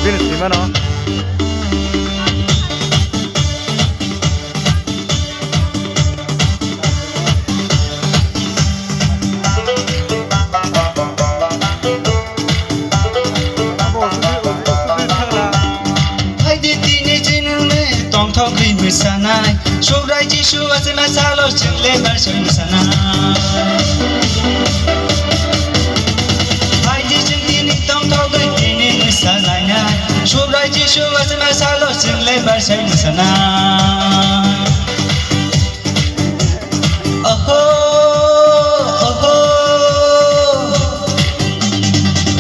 Viene encima, ¿no? Sanai, Shobrai Jishu as a masalo, Chile version Sanai. I didn't don't talk in Sanai, Shobrai Jishu as a masalo, Chile version Sanai. Oh,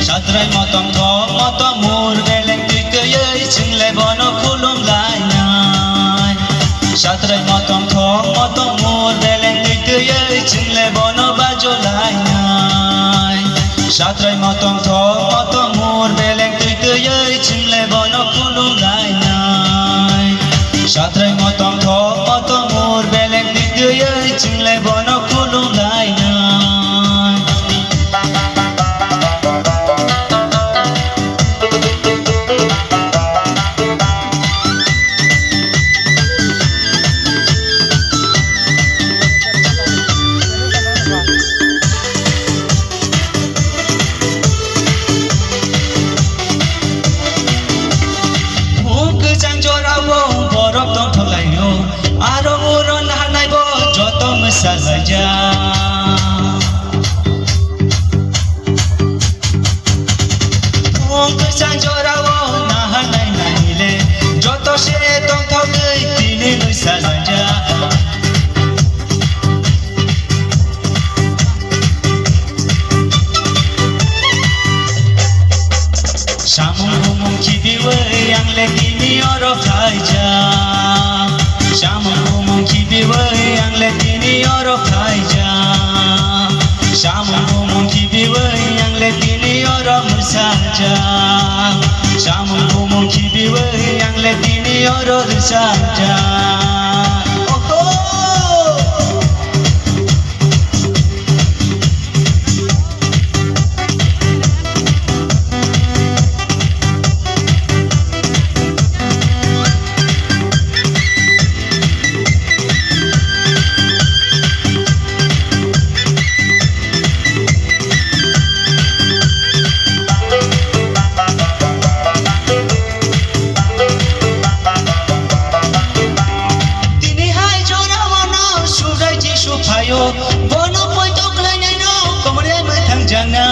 Shatrai Motom, Motomur, Electric, Chile Bono, Kulum Line. Shatrai motom thong motom mur beleng tüye chingle bono bajo lai nai. Shatrai motom thong motom mur beleng tüye chingle bono kulu lai nai. Shatrai motom thong motom mur beleng tüye chingle bono kulu lai nai. Saja Ong kesang jorawo nahan lain nahile Joto se tong thau gei tini lui saja Samung bumung kibiwe yang lekini oro kaija Samung bumung kibiwe yang lekini oro kaija Samung bumung kibiwe yang lekini oro saja Samung bumung kibiwe yang lekini oro saja Bono point of line I know, come on, my tongue jana.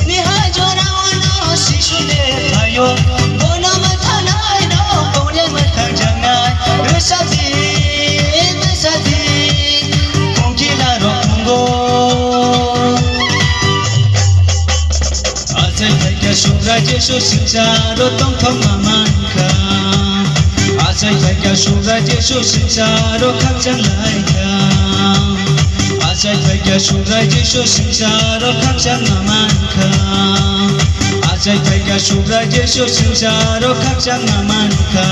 Nihai Jora, no, Sishude, Payo, Bono Matana, I know, come on, my tongue jana. Resati, Punkila Rokungo. I'll take a sugar, Jesus, Rotong from Mamanka. Asai thaiga suga Jesu sinsaro khak chang lai ka Asai thaiga suga Jesu sinsaro khak chang aman ka Asai thaiga suga Jesu sinsaro khak chang aman ka